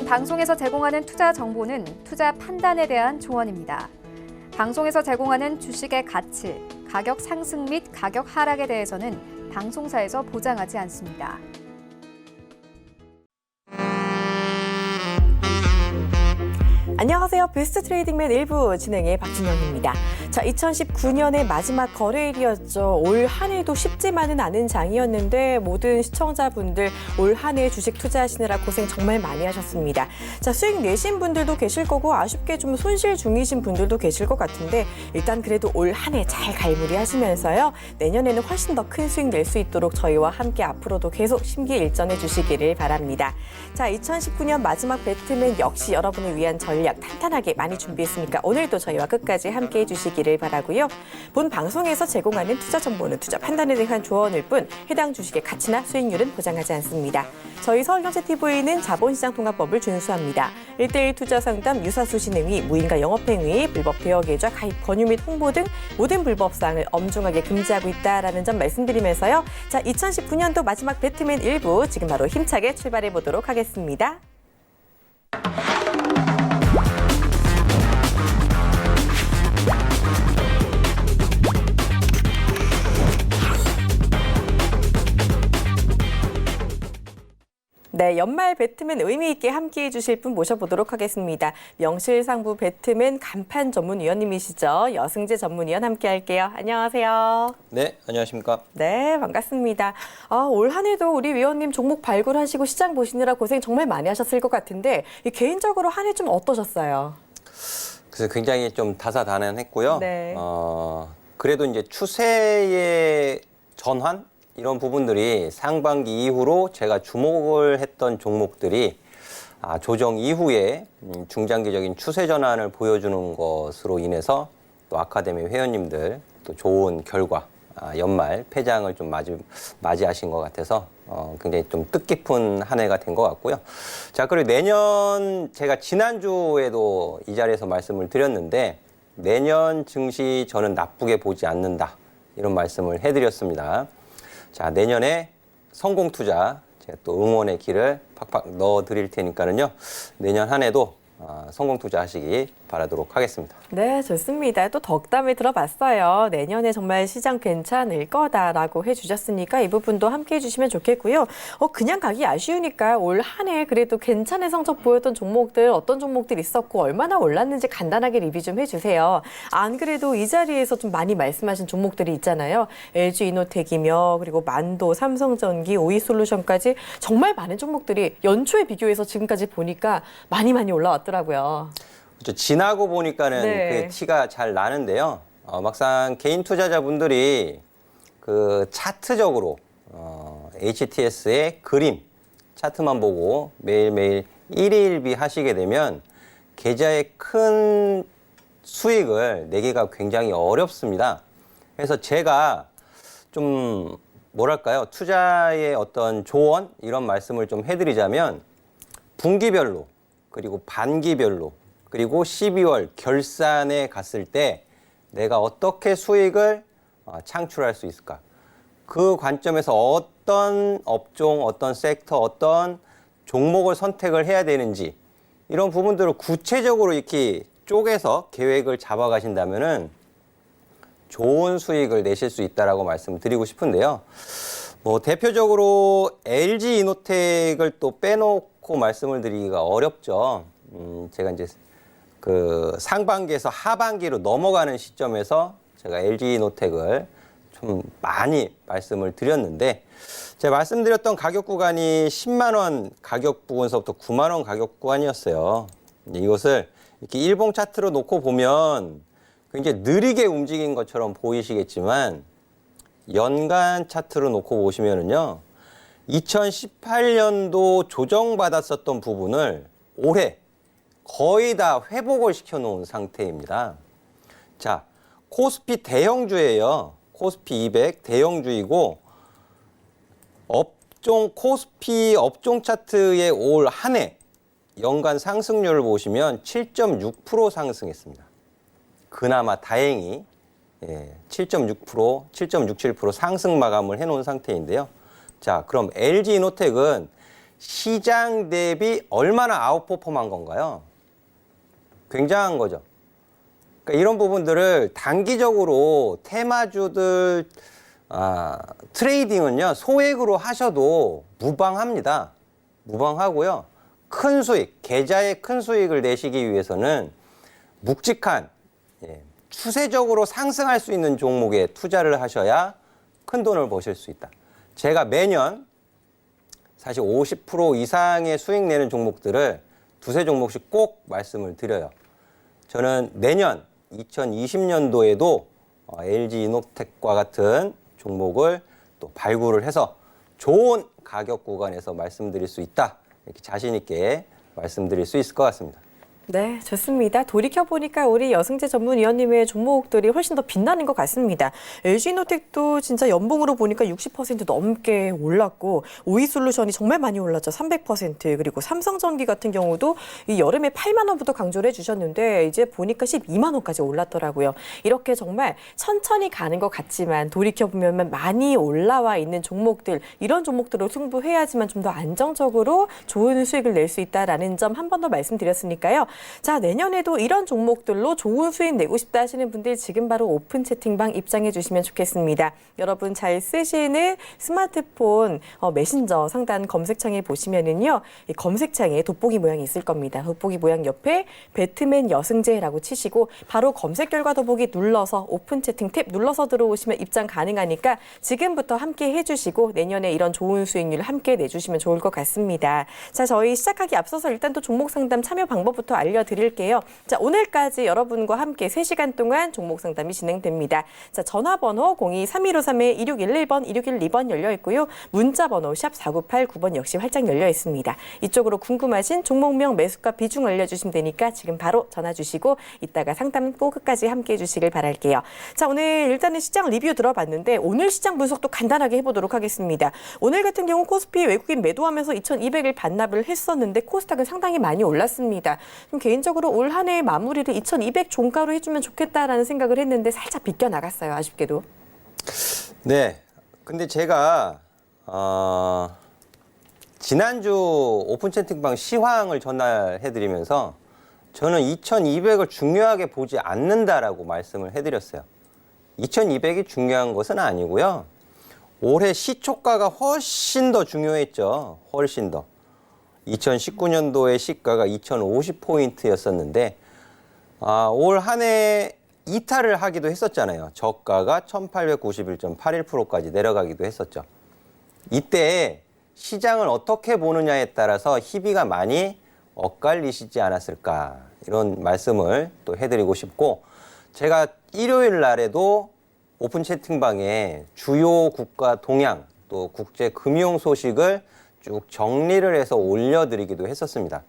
방송에서 제공하는 투자 정보는 투자 판단에 대한 조언입니다. 방송에서 제공하는 주식의 가치, 가격 상승 및 가격 하락에 대해서는 방송사에서 보장하지 않습니다. 안녕하세요. 베스트 트레이딩맨 1부 진행의 박진영입니다. 자, 2019년의 마지막 거래일이었죠. 올 한 해도 쉽지만은 않은 장이었는데 모든 시청자분들 올 한 해 주식 투자하시느라 고생 정말 많이 하셨습니다. 자, 수익 내신 분들도 계실 거고 아쉽게 좀 손실 중이신 분들도 계실 것 같은데 일단 그래도 올 한 해 잘 갈무리하시면서요. 내년에는 훨씬 더 큰 수익 낼 수 있도록 저희와 함께 앞으로도 계속 심기일전해 주시기를 바랍니다. 자, 2019년 마지막 배트맨 역시 여러분을 위한 전략 탄탄하게 많이 준비했으니까 오늘도 저희와 끝까지 함께해 주시기를 바라고요. 본 방송에서 제공하는 투자 정보는 투자 판단에 대한 조언일 뿐 해당 주식의 가치나 수익률은 보장하지 않습니다. 저희 서울경제TV는 자본시장통합법을 준수합니다. 1:1 투자 상담, 유사수신행위, 무인가 영업행위, 불법 대여계좌, 가입 권유 및 홍보 등 모든 불법사항을 엄중하게 금지하고 있다라는 점 말씀드리면서요. 자, 2019년도 마지막 배트맨 1부 지금 바로 힘차게 출발해 보도록 하겠습니다. 네, 연말 배트맨 의미 있게 함께해 주실 분 모셔보도록 하겠습니다. 명실상부 배트맨 간판 전문위원님이시죠. 여승재 전문위원 함께할게요. 안녕하세요. 네, 안녕하십니까. 네, 반갑습니다. 올 한 해도 우리 위원님 종목 발굴하시고 시장 보시느라 고생 정말 많이 하셨을 것 같은데 개인적으로 한 해 좀 어떠셨어요? 그래서 굉장히 좀 다사다난했고요. 네. 그래도 이제 추세의 전환 이런 부분들이 상반기 이후로 제가 주목을 했던 종목들이 조정 이후에 중장기적인 추세 전환을 보여주는 것으로 인해서 또 아카데미 회원님들 또 좋은 결과 연말 폐장을 좀 맞이하신 것 같아서 굉장히 좀 뜻깊은 한 해가 된 것 같고요. 자, 그리고 내년 제가 지난주에도 이 자리에서 말씀을 드렸는데 내년 증시 저는 나쁘게 보지 않는다 이런 말씀을 해드렸습니다. 자, 내년에 성공 투자 제가 또 응원의 길을 팍팍 넣어 드릴 테니까는요. 내년 한 해도 성공 투자하시기 바라도록 하겠습니다. 네, 좋습니다. 또 덕담을 들어봤어요. 내년에 정말 시장 괜찮을 거다라고 해주셨으니까 이 부분도 함께 해주시면 좋겠고요. 그냥 가기 아쉬우니까 올 한 해 그래도 괜찮은 성적 보였던 종목들 어떤 종목들 있었고 얼마나 올랐는지 간단하게 리뷰 좀 해주세요. 안 그래도 이 자리에서 좀 많이 말씀하신 종목들이 있잖아요. LG이노텍이며 그리고 만도, 삼성전기, 오이솔루션까지 정말 많은 종목들이 연초에 비교해서 지금까지 보니까 많이 올라왔더라고요. 그렇죠. 지나고 보니까는 네. 그 티가 잘 나는데요. 막상 개인 투자자분들이 그 차트적으로 HTS의 그림 차트만 보고 매일매일 일일비 하시게 되면 계좌의 큰 수익을 내기가 굉장히 어렵습니다. 그래서 제가 좀 뭐랄까요, 투자의 어떤 조언 이런 말씀을 좀 해드리자면 분기별로 그리고 반기별로 그리고 12월 결산에 갔을 때 내가 어떻게 수익을 창출할 수 있을까? 그 관점에서 어떤 업종, 어떤 섹터, 어떤 종목을 선택을 해야 되는지 이런 부분들을 구체적으로 이렇게 쪼개서 계획을 잡아가신다면은 좋은 수익을 내실 수 있다라고 말씀드리고 싶은데요. 뭐 대표적으로 LG이노텍을 또 빼놓고 말씀을 드리기가 어렵죠. 제가 이제 그 상반기에서 하반기로 넘어가는 시점에서 제가 LG이노텍을 좀 많이 말씀을 드렸는데 제가 말씀드렸던 가격 구간이 10만 원 가격 부근서부터 9만 원 가격 구간이었어요. 이것을 이렇게 일봉 차트로 놓고 보면 굉장히 느리게 움직인 것처럼 보이시겠지만 연간 차트로 놓고 보시면은요. 2018년도 조정받았었던 부분을 올해 거의 다 회복을 시켜놓은 상태입니다. 자, 코스피 대형주예요. 코스피 200 대형주이고 코스피 업종 차트의 올 한 해 연간 상승률을 보시면 7.6% 상승했습니다. 그나마 다행히 7.6%, 7.67% 상승 마감을 해놓은 상태인데요. 자, 그럼 LG이노텍은 시장 대비 얼마나 아웃퍼폼한 건가요? 굉장한 거죠. 그러니까 이런 부분들을 단기적으로 테마주들 트레이딩은요 소액으로 하셔도 무방합니다. 무방하고요. 큰 수익, 계좌의 큰 수익을 내시기 위해서는 묵직한 추세적으로 상승할 수 있는 종목에 투자를 하셔야 큰 돈을 버실 수 있다. 제가 매년 사실 50% 이상의 수익 내는 종목들을 두세 종목씩 꼭 말씀을 드려요. 저는 내년 2020년도에도 LG 이노텍과 같은 종목을 또 발굴을 해서 좋은 가격 구간에서 말씀드릴 수 있다. 이렇게 자신 있게 말씀드릴 수 있을 것 같습니다. 네, 좋습니다. 돌이켜보니까 우리 여승재 전문위원님의 종목들이 훨씬 더 빛나는 것 같습니다. LG노텍도 진짜 연봉으로 보니까 60% 넘게 올랐고 오이솔루션이 정말 많이 올랐죠. 300%. 그리고 삼성전기 같은 경우도 이 여름에 8만 원부터 강조를 해주셨는데 이제 보니까 12만 원까지 올랐더라고요. 이렇게 정말 천천히 가는 것 같지만 돌이켜보면 많이 올라와 있는 종목들, 이런 종목들을 승부해야지만 좀 더 안정적으로 좋은 수익을 낼 수 있다라는 점 한 번 더 말씀드렸으니까요. 자, 내년에도 이런 종목들로 좋은 수익 내고 싶다 하시는 분들 지금 바로 오픈 채팅방 입장해 주시면 좋겠습니다. 여러분 잘 쓰시는 스마트폰 메신저 상단 검색창에 보시면은요. 이 검색창에 돋보기 모양이 있을 겁니다. 돋보기 모양 옆에 배트맨 여승재라고 치시고 바로 검색 결과 더보기 눌러서 오픈 채팅 탭 눌러서 들어오시면 입장 가능하니까 지금부터 함께 해주시고 내년에 이런 좋은 수익률 함께 내주시면 좋을 것 같습니다. 자, 저희 시작하기 앞서서 일단 또 종목 상담 참여 방법부터 알려드릴게요. 자, 오늘까지 여러분과 함께 3시간 동안 종목 상담이 진행됩니다. 자, 전화번호 02-3153-2611번, 2612번 열려 있고요. 문자번호 샵 4989번 역시 활짝 열려 있습니다. 이쪽으로 궁금하신 종목명 매수가 비중 알려주시면 되니까 지금 바로 전화 주시고 이따가 상담 꼭 끝까지 함께 해주시길 바랄게요. 자, 오늘 일단은 시장 리뷰 들어봤는데 오늘 시장 분석도 간단하게 해보도록 하겠습니다. 오늘 같은 경우 코스피 외국인 매도하면서 2200을 반납을 했었는데 코스닥은 상당히 많이 올랐습니다. 좀 개인적으로 올 한 해의 마무리를 2200 종가로 해주면 좋겠다라는 생각을 했는데 살짝 비껴나갔어요. 아쉽게도. 네. 근데 제가 지난주 오픈 채팅방 시황을 전달해드리면서 저는 2200을 중요하게 보지 않는다라고 말씀을 해드렸어요. 2200이 중요한 것은 아니고요. 올해 시초가가 훨씬 더 중요했죠. 훨씬 더. 2019년도의 시가가 2050포인트였었는데 올 한 해 이탈을 하기도 했었잖아요. 저가가 1891.81%까지 내려가기도 했었죠. 이때 시장을 어떻게 보느냐에 따라서 희비가 많이 엇갈리시지 않았을까 이런 말씀을 또 해드리고 싶고 제가 일요일 날에도 오픈 채팅방에 주요 국가 동향 또 국제 금융 소식을 쭉 정리를 해서 올려드리기도 했었습니다.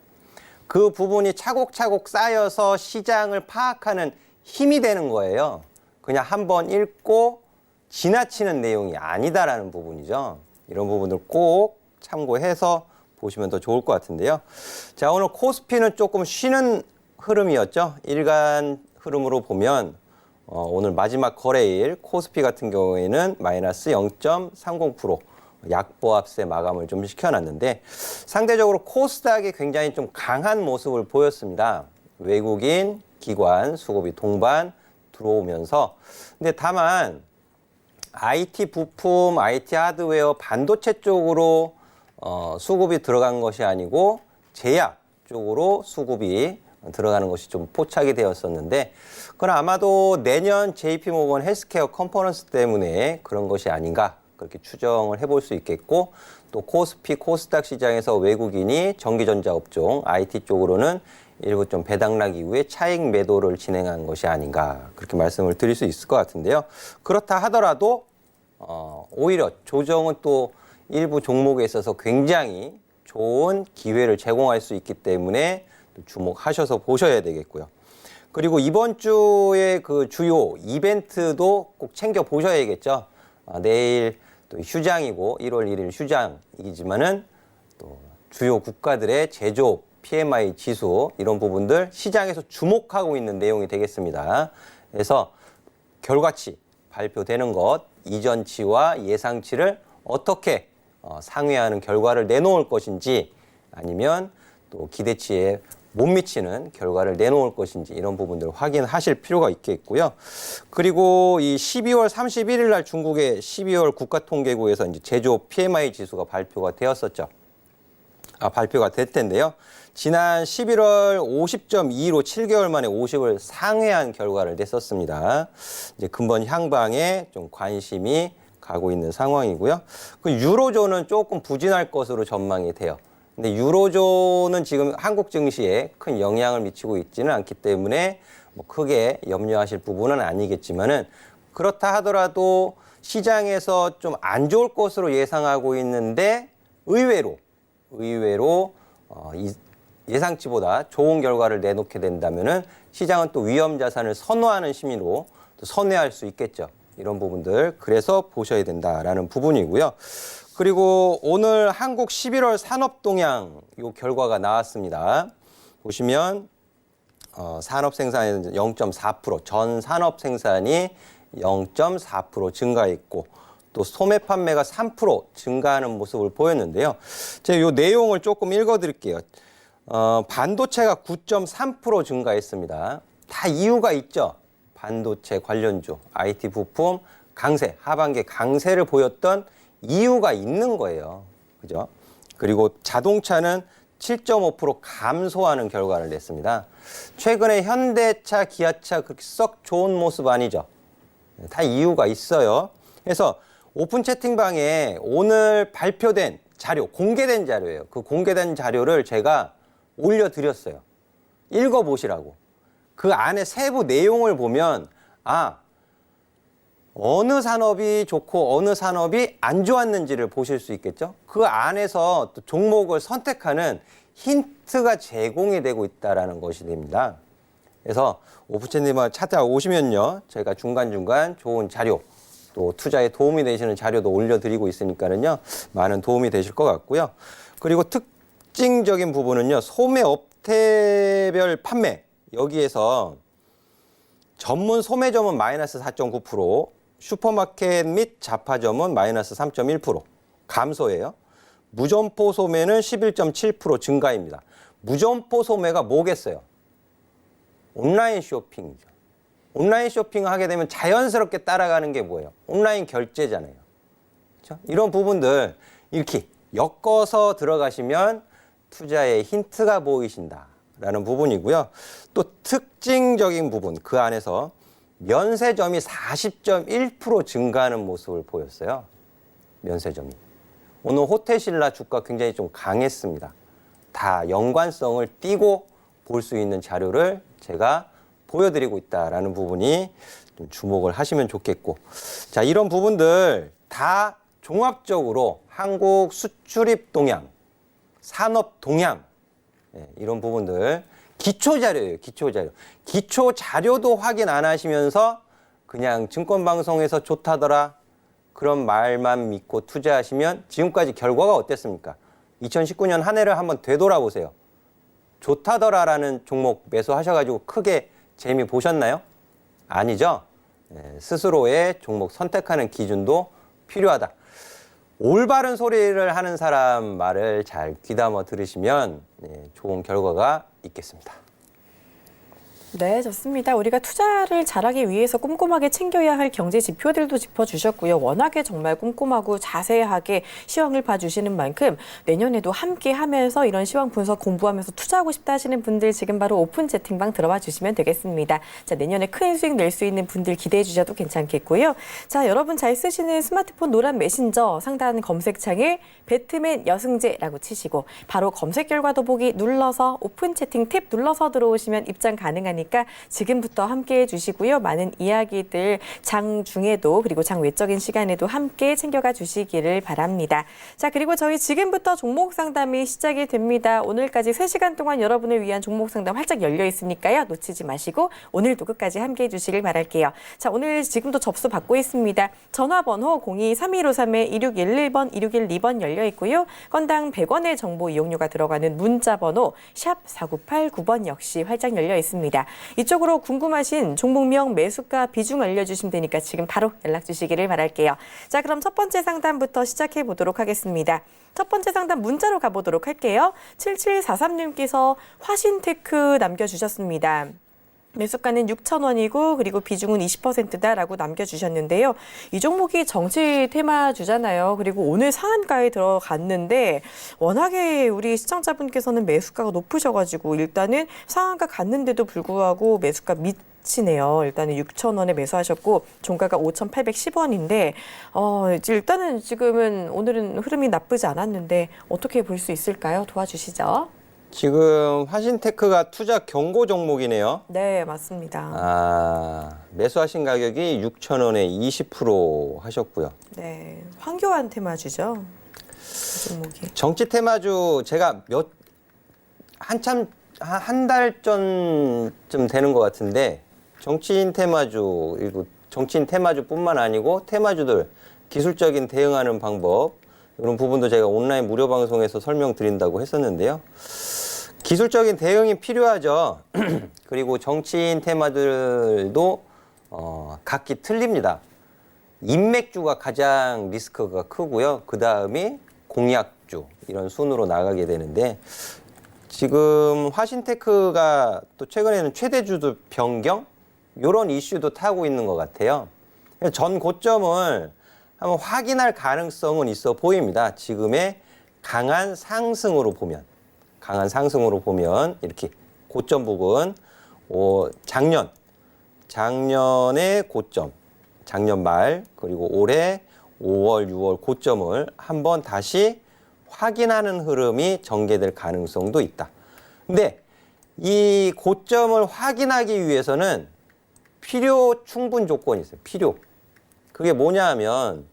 그 부분이 차곡차곡 쌓여서 시장을 파악하는 힘이 되는 거예요. 그냥 한번 읽고 지나치는 내용이 아니다라는 부분이죠. 이런 부분들 꼭 참고해서 보시면 더 좋을 것 같은데요. 자, 오늘 코스피는 조금 쉬는 흐름이었죠. 일간 흐름으로 보면 오늘 마지막 거래일 코스피 같은 경우에는 마이너스 0.30% 약보합세 마감을 좀 시켜놨는데 상대적으로 코스닥이 굉장히 좀 강한 모습을 보였습니다. 외국인, 기관, 수급이 동반 들어오면서 근데 다만 IT 부품, IT 하드웨어, 반도체 쪽으로 수급이 들어간 것이 아니고 제약 쪽으로 수급이 들어가는 것이 좀 포착이 되었었는데 그건 아마도 내년 JP모건 헬스케어 컴포넌스 때문에 그런 것이 아닌가 그렇게 추정을 해볼 수 있겠고 또 코스피, 코스닥 시장에서 외국인이 전기전자 업종, IT 쪽으로는 일부 좀 배당락 이후에 차익 매도를 진행한 것이 아닌가 그렇게 말씀을 드릴 수 있을 것 같은데요. 그렇다 하더라도 오히려 조정은 또 일부 종목에 있어서 굉장히 좋은 기회를 제공할 수 있기 때문에 주목하셔서 보셔야 되겠고요. 그리고 이번 주에 그 주요 이벤트도 꼭 챙겨 보셔야겠죠. 내일 또 휴장이고 1월 1일 휴장이지만은 또 주요 국가들의 제조업 PMI 지수 이런 부분들 시장에서 주목하고 있는 내용이 되겠습니다. 그래서 결과치 발표되는 것 이전치와 예상치를 어떻게 상회하는 결과를 내놓을 것인지 아니면 또 기대치에 못 미치는 결과를 내놓을 것인지 이런 부분들을 확인하실 필요가 있겠고요. 그리고 이 12월 31일 날 중국의 12월 국가통계국에서 이제 제조업 PMI 지수가 발표가 되었었죠. 발표가 될 텐데요. 지난 11월 50.2로 7개월 만에 50을 상회한 결과를 냈었습니다. 이제 근본 향방에 좀 관심이 가고 있는 상황이고요. 그 유로존은 조금 부진할 것으로 전망이 돼요. 근데 유로존은 지금 한국 증시에 큰 영향을 미치고 있지는 않기 때문에 뭐 크게 염려하실 부분은 아니겠지만은 그렇다 하더라도 시장에서 좀 안 좋을 것으로 예상하고 있는데 의외로 예상치보다 좋은 결과를 내놓게 된다면은 시장은 또 위험 자산을 선호하는 심리로 또 선회할 수 있겠죠. 이런 부분들 그래서 보셔야 된다라는 부분이고요. 그리고 오늘 한국 11월 산업 동향 요 결과가 나왔습니다. 보시면 산업 생산은 0.4%, 전 산업 생산이 0.4% 증가했고 또 소매 판매가 3% 증가하는 모습을 보였는데요. 제가 요 내용을 조금 읽어드릴게요. 반도체가 9.3% 증가했습니다. 다 이유가 있죠. 반도체 관련주, IT 부품 강세, 하반기 강세를 보였던 이유가 있는 거예요. 그죠? 그리고 자동차는 7.5% 감소하는 결과를 냈습니다. 최근에 현대차, 기아차 그렇게 썩 좋은 모습 아니죠? 다 이유가 있어요. 그래서 오픈 채팅방에 오늘 발표된 자료, 공개된 자료예요. 그 공개된 자료를 제가 올려드렸어요. 읽어보시라고. 그 안에 세부 내용을 보면 어느 산업이 좋고 어느 산업이 안 좋았는지를 보실 수 있겠죠. 그 안에서 또 종목을 선택하는 힌트가 제공이 되고 있다는 것이 됩니다. 그래서 오프채팅방 찾아오시면요. 제가 중간중간 좋은 자료 또 투자에 도움이 되시는 자료도 올려드리고 있으니까는요. 많은 도움이 되실 것 같고요. 그리고 특징적인 부분은요. 소매 업태별 판매 여기에서 전문 소매점은 마이너스 4.9%, 슈퍼마켓 및 잡화점은 마이너스 3.1% 감소예요. 무점포 소매는 11.7% 증가입니다. 무점포 소매가 뭐겠어요? 온라인 쇼핑이죠. 온라인 쇼핑을 하게 되면 자연스럽게 따라가는 게 뭐예요? 온라인 결제잖아요. 그렇죠? 이런 부분들 이렇게 엮어서 들어가시면 투자의 힌트가 보이신다라는 부분이고요. 또 특징적인 부분 그 안에서 면세점이 40.1% 증가하는 모습을 보였어요. 면세점이. 오늘 호텔신라 주가 굉장히 좀 강했습니다. 다 연관성을 띄고 볼 수 있는 자료를 제가 보여드리고 있다라는 부분이 좀 주목을 하시면 좋겠고. 자, 이런 부분들 다 종합적으로 한국 수출입 동향, 산업 동향, 이런 부분들 기초 자료예요. 기초 자료. 기초 자료도 확인 안 하시면서 그냥 증권방송에서 좋다더라 그런 말만 믿고 투자하시면 지금까지 결과가 어땠습니까? 2019년 한 해를 한번 되돌아보세요. 좋다더라라는 종목 매수하셔가지고 크게 재미 보셨나요? 아니죠. 스스로의 종목 선택하는 기준도 필요하다. 올바른 소리를 하는 사람 말을 잘 귀담아 들으시면 좋은 결과가 있겠습니다. 네, 좋습니다. 우리가 투자를 잘하기 위해서 꼼꼼하게 챙겨야 할 경제 지표들도 짚어주셨고요. 워낙에 정말 꼼꼼하고 자세하게 시황을 봐주시는 만큼 내년에도 함께 하면서 이런 시황 분석 공부하면서 투자하고 싶다 하시는 분들 지금 바로 오픈 채팅방 들어와 주시면 되겠습니다. 자, 내년에 큰 수익 낼 수 있는 분들 기대해 주셔도 괜찮겠고요. 자, 여러분 잘 쓰시는 스마트폰 노란 메신저 상단 검색창에 배트맨 여승재라고 치시고 바로 검색 결과 더보기 눌러서 오픈 채팅 탭 눌러서 들어오시면 입장 가능하니까 지금부터 함께해 주시고요. 많은 이야기들 장 중에도 그리고 장 외적인 시간에도 함께 챙겨가 주시기를 바랍니다. 자, 그리고 저희 지금부터 종목 상담이 시작이 됩니다. 오늘까지 3시간 동안 여러분을 위한 종목 상담 활짝 열려 있으니까요. 놓치지 마시고 오늘도 끝까지 함께해 주시길 바랄게요. 자, 오늘 지금도 접수 받고 있습니다. 전화번호 02-3153-2611번, 2612번 열려 있고요. 건당 100원의 정보 이용료가 들어가는 문자 번호 샵 4989번 역시 활짝 열려 있습니다. 이쪽으로 궁금하신 종목명 매수가 비중 알려주시면 되니까 지금 바로 연락 주시기를 바랄게요. 자, 그럼 첫 번째 상담부터 시작해 보도록 하겠습니다. 첫 번째 상담 문자로 가보도록 할게요. 7743님께서 화신테크 남겨주셨습니다. 매수가는 6,000원이고 그리고 비중은 20%다라고 남겨주셨는데요. 이 종목이 정치 테마주잖아요. 그리고 오늘 상한가에 들어갔는데 워낙에 우리 시청자분께서는 매수가가 높으셔가지고 일단은 상한가 갔는데도 불구하고 매수가 미치네요. 일단은 6,000원에 매수하셨고 종가가 5,810원인데 일단은 지금은 오늘은 흐름이 나쁘지 않았는데 어떻게 볼 수 있을까요? 도와주시죠. 지금 화신테크가 투자 경고 종목이네요. 네, 맞습니다. 매수하신 가격이 6,000원에 20% 하셨고요. 네, 황교안 테마주죠. 그 종목이. 정치 테마주 제가 한참 한 달 전쯤 되는 것 같은데 정치인 테마주 그리고 정치인 테마주뿐만 아니고 테마주들 기술적인 대응하는 방법 이런 부분도 제가 온라인 무료 방송에서 설명드린다고 했었는데요. 기술적인 대응이 필요하죠. 그리고 정치인 테마들도 각기 틀립니다. 인맥주가 가장 리스크가 크고요. 그 다음이 공약주 이런 순으로 나가게 되는데 지금 화신테크가 또 최근에는 최대주도 변경 이런 이슈도 타고 있는 것 같아요. 전 고점을 한번 확인할 가능성은 있어 보입니다. 지금의 강한 상승으로 보면 이렇게 고점 부근 작년의 고점, 작년 말 그리고 올해 5월, 6월 고점을 한번 다시 확인하는 흐름이 전개될 가능성도 있다. 근데 이 고점을 확인하기 위해서는 필요 충분 조건이 있어요. 필요. 그게 뭐냐 하면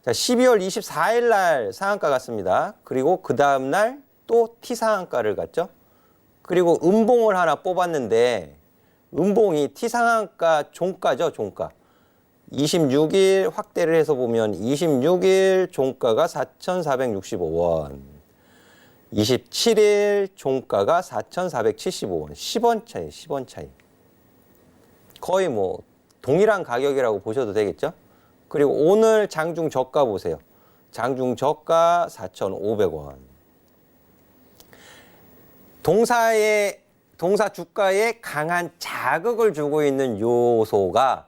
자, 12월 24일 날 상한가 갔습니다. 그리고 그 다음 날 또 T상한가를 갔죠. 그리고 음봉을 하나 뽑았는데 음봉이 T상한가 종가죠. 종가. 26일 확대를 해서 보면 26일 종가가 4,465원. 27일 종가가 4,475원. 10원 차이, 10원 차이. 거의 뭐 동일한 가격이라고 보셔도 되겠죠. 그리고 오늘 장중 저가 보세요. 장중 저가 4,500원. 동사 주가에 강한 자극을 주고 있는 요소가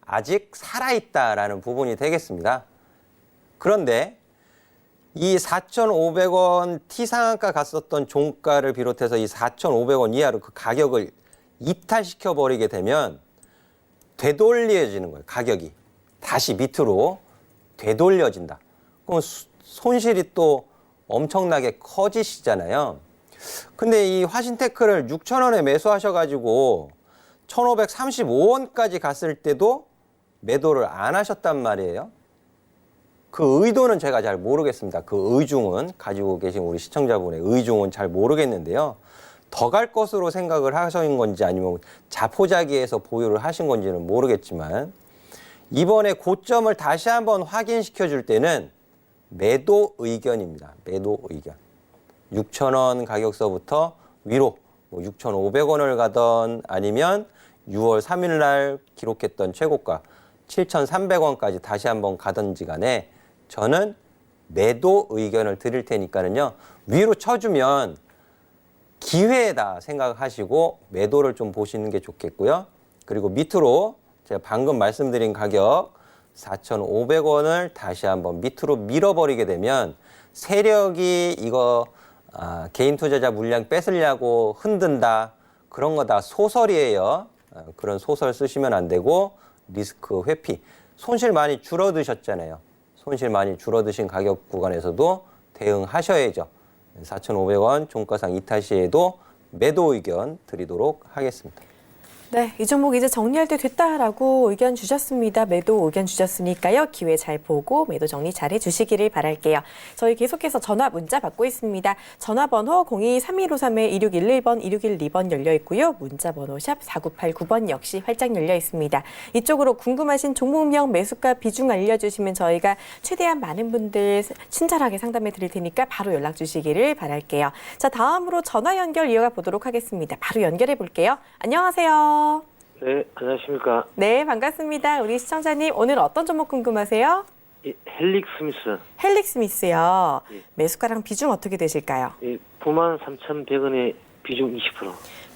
아직 살아있다라는 부분이 되겠습니다. 그런데 이 4,500원 T상한가 갔었던 종가를 비롯해서 이 4,500원 이하로 그 가격을 이탈시켜 버리게 되면 되돌려지는 거예요. 가격이. 다시 밑으로 되돌려진다. 그럼 손실이 또 엄청나게 커지시잖아요. 근데 이 화신테크를 6,000원에 매수하셔가지고 1,535원까지 갔을 때도 매도를 안 하셨단 말이에요. 그 의도는 제가 잘 모르겠습니다. 그 의중은 가지고 계신 우리 시청자분의 의중은 잘 모르겠는데요. 더 갈 것으로 생각을 하신 건지 아니면 자포자기해서 보유를 하신 건지는 모르겠지만 이번에 고점을 다시 한번 확인시켜 줄 때는 매도 의견입니다. 매도 의견. 6,000원 가격서부터 위로 6,500원을 가던 아니면 6월 3일 날 기록했던 최고가 7,300원까지 다시 한번 가든지 간에 저는 매도 의견을 드릴 테니까는요. 위로 쳐주면 기회다 생각하시고 매도를 좀 보시는 게 좋겠고요. 그리고 밑으로 제가 방금 말씀드린 가격 4,500원을 다시 한번 밑으로 밀어버리게 되면 세력이 이거 개인 투자자 물량 뺏으려고 흔든다. 그런 거 다 소설이에요. 그런 소설 쓰시면 안 되고 리스크 회피. 손실 많이 줄어드셨잖아요. 손실 많이 줄어드신 가격 구간에서도 대응하셔야죠. 4,500원 종가상 이탈 시에도 매도 의견 드리도록 하겠습니다. 네, 이 종목 이제 정리할 때 됐다라고 의견 주셨습니다. 매도 의견 주셨으니까요. 기회 잘 보고 매도 정리 잘 해주시기를 바랄게요. 저희 계속해서 전화 문자 받고 있습니다. 전화번호 02-3153-2611번, 2612번 열려 있고요. 문자번호 샵 4989번 역시 활짝 열려 있습니다. 이쪽으로 궁금하신 종목명 매수가 비중 알려주시면 저희가 최대한 많은 분들 친절하게 상담해 드릴 테니까 바로 연락 주시기를 바랄게요. 자, 다음으로 전화 연결 이어가 보도록 하겠습니다. 바로 연결해 볼게요. 안녕하세요. 네, 안녕하십니까. 네, 반갑습니다. 우리 시청자님, 오늘 어떤 종목 궁금하세요? 헬릭 스미스. 헬릭 스미스요. 예. 매수가랑 비중 어떻게 되실까요? 93,100원에 비중 20%.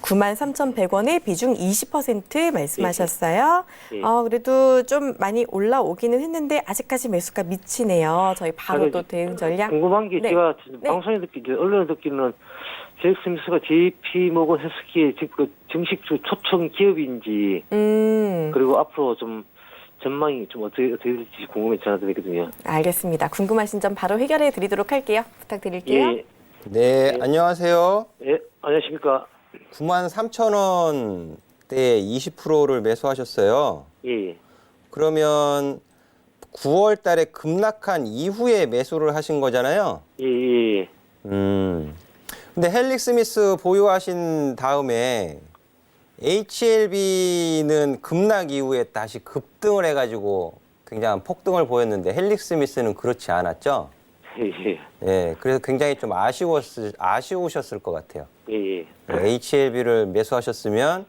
93,100원에 비중 20% 말씀하셨어요. 예. 그래도 좀 많이 올라오기는 했는데 아직까지 매수가 미치네요. 저희 바로 또 대응 전략. 궁금한 게 네. 제가 네. 방송에 언론에 듣기는 헬릭 스미스가 JP 모건 헬스케어 정식 초청 기업인지 그리고 앞으로 좀 전망이 좀 어떻게 될지 궁금해 전화드렸거든요. 알겠습니다. 궁금하신 점 바로 해결해 드리도록 할게요. 부탁드릴게요. 예, 네, 안녕하세요. 예, 안녕하십니까. 93,000원대에 20%를 매수하셨어요. 예, 그러면 9월 달에 급락한 이후에 매수를 하신 거잖아요. 예, 예. 근데 헬릭 스미스 보유하신 다음에 HLB는 급락 이후에 다시 급등을 해가지고 굉장한 폭등을 보였는데 헬릭 스미스는 그렇지 않았죠? 예, 예, 그래서 굉장히 좀 아쉬우셨을 것 같아요. 예, 예. HLB를 매수하셨으면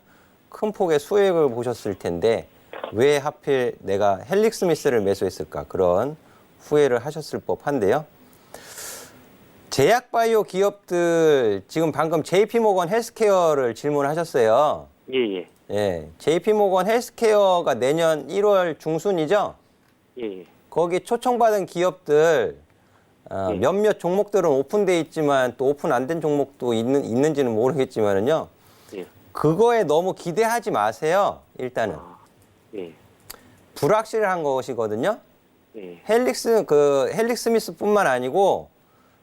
큰 폭의 수익을 보셨을 텐데 왜 하필 내가 헬릭 스미스를 매수했을까 그런 후회를 하셨을 법한데요. 제약바이오 기업들 지금 방금 JP모건 헬스케어를 질문하셨어요. 예, 예. 예, JP모건 헬스케어가 내년 1월 중순이죠. 예, 거기 초청받은 기업들 예. 몇몇 종목들은 오픈돼 있지만 또 오픈 안 된 종목도 있는지는 모르겠지만은요. 예. 그거에 너무 기대하지 마세요. 일단은 예, 불확실한 것이거든요. 예. 헬릭 스미스뿐만 아니고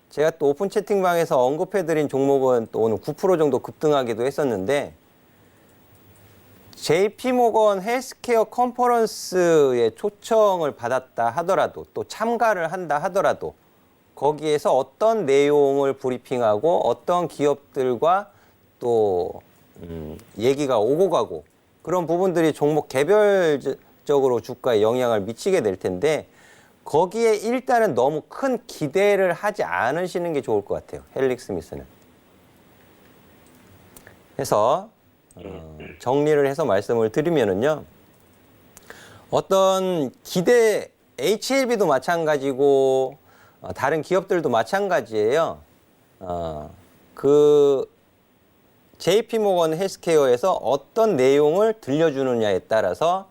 제가 또 오픈 채팅방에서 언급해드린 종목은 또 오늘 9% 정도 급등하기도 했었는데 JP모건 헬스케어 컨퍼런스에 초청을 받았다 하더라도 또 참가를 한다 하더라도 거기에서 어떤 내용을 브리핑하고 어떤 기업들과 또 얘기가 오고 가고 그런 부분들이 종목 개별적으로 주가에 영향을 미치게 될 텐데 거기에 일단은 너무 큰 기대를 하지 않으시는 게 좋을 것 같아요. 헬릭 스미스는. 해서 정리를 해서 말씀을 드리면은요. 어떤 기대 HLB도 마찬가지고 다른 기업들도 마찬가지예요. 그 JP모건 헬스케어에서 어떤 내용을 들려주느냐에 따라서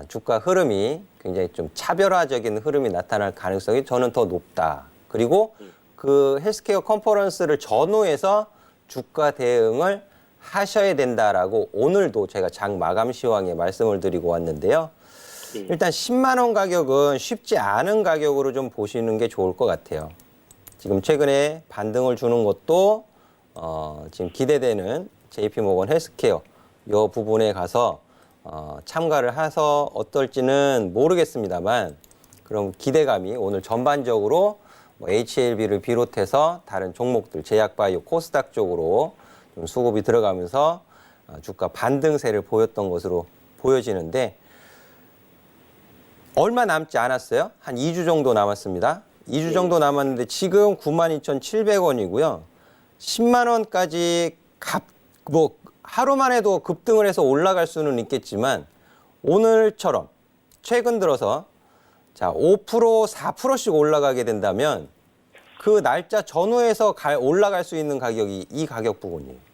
주가 흐름이 굉장히 좀 차별화적인 흐름이 나타날 가능성이 저는 더 높다. 그리고 그 헬스케어 컨퍼런스를 전후해서 주가 대응을 하셔야 된다라고 오늘도 제가 장 마감 시황에 말씀을 드리고 왔는데요. 일단 10만 원 가격은 쉽지 않은 가격으로 좀 보시는 게 좋을 것 같아요. 지금 최근에 반등을 주는 것도 지금 기대되는 JP모건 헬스케어 이 부분에 가서 참가를 해서 어떨지는 모르겠습니다만 그럼 기대감이 오늘 전반적으로 HLB를 비롯해서 다른 종목들 제약바이오 코스닥 쪽으로 좀 수급이 들어가면서 주가 반등세를 보였던 것으로 보여지는데 얼마 남지 않았어요. 한 2주 정도 남았습니다. 2주 정도 남았는데 지금 92,700원이고요. 10만 원까지 하루만 해도 급등을 해서 올라갈 수는 있겠지만 오늘처럼 최근 들어서 자 5%, 4%씩 올라가게 된다면 그 날짜 전후에서 올라갈 수 있는 가격이 이 가격 부분이에요.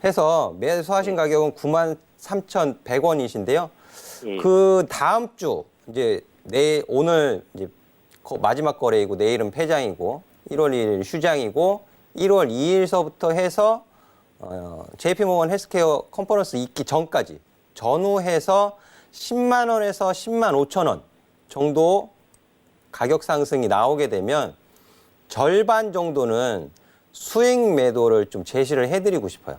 해서 매수하신 가격은 93,100원이신데요. 예. 그 다음 주 이제 오늘 이제 마지막 거래이고 내일은 폐장이고 1월 2일 휴장이고 1월 2일서부터 해서 JP모건 헬스케어 컨퍼런스 있기 전까지 전후해서 10만 원에서 10만 5천 원 정도 가격 상승이 나오게 되면 절반 정도는 수익 매도를 좀 제시를 해드리고 싶어요.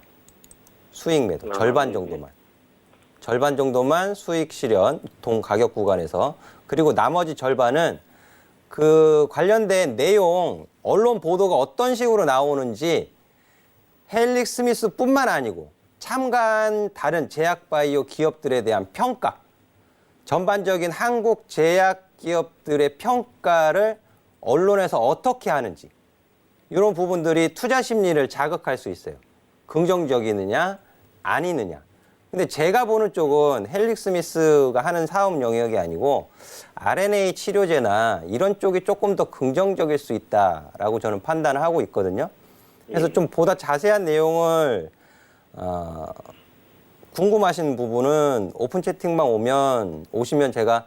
수익 매도 절반 네. 정도만. 절반 정도만 수익 실현 동 가격 구간에서, 그리고 나머지 절반은 그 관련된 내용 언론 보도가 어떤 식으로 나오는지 헬릭 스미스뿐만 아니고 참가한 다른 제약바이오 기업들에 대한 평가, 전반적인 한국 제약 기업들의 평가를 언론에서 어떻게 하는지, 이런 부분들이 투자 심리를 자극할 수 있어요. 긍정적이느냐 아니느냐. 근데 제가 보는 쪽은 헬릭 스미스가 하는 사업 영역이 아니고 RNA 치료제나 이런 쪽이 조금 더 긍정적일 수 있다라고 저는 판단을 하고 있거든요. 그래서 좀 보다 자세한 내용을 궁금하신 부분은 오픈 채팅방 오시면 제가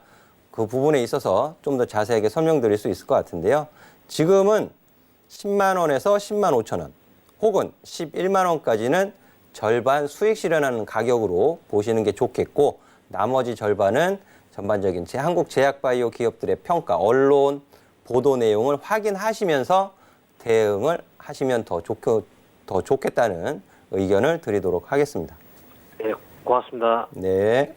그 부분에 있어서 좀 더 자세하게 설명드릴 수 있을 것 같은데요. 지금은 10만 원에서 10만 5천 원 혹은 11만 원까지는 절반 수익 실현하는 가격으로 보시는 게 좋겠고, 나머지 절반은 전반적인 한국 제약바이오 기업들의 평가, 언론 보도 내용을 확인하시면서 대응을 하시면 더 좋겠다는 의견을 드리도록 하겠습니다. 네, 고맙습니다. 네.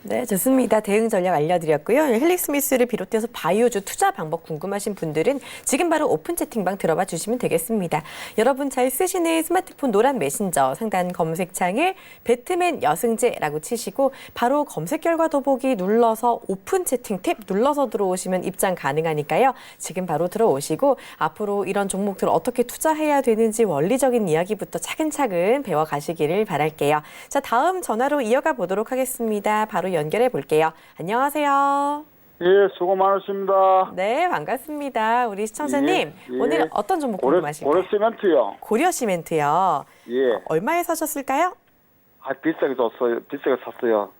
네, 좋습니다. 대응 전략 알려드렸고요. 헬릭 스미스를 비롯해서 바이오주 투자 방법 궁금하신 분들은 지금 바로 오픈 채팅방 들어봐 주시면 되겠습니다. 여러분 잘 쓰시는 스마트폰 노란 메신저 상단 검색창에 배트맨 여승재라고 치시고 바로 검색 결과 더보기 눌러서 오픈 채팅 탭 눌러서 들어오시면 입장 가능하니까요. 지금 바로 들어오시고 앞으로 이런 종목들 어떻게 투자해야 되는지 원리적인 이야기부터 차근차근 배워가시기를 바랄게요. 자, 다음 전화로 이어가 보도록 하겠습니다. 바로 연결해 볼게요. 안녕하세요. 예, 수고 많으십니다. 네, 반갑습니다. 우리 시청자님, 예, 예. 오늘 어떤 종목 궁금하실까요? 고려시멘트요. 고려시멘트요. 예. 얼마에 사셨을까요? 비싸게 줬어요. 비싸게 샀어요.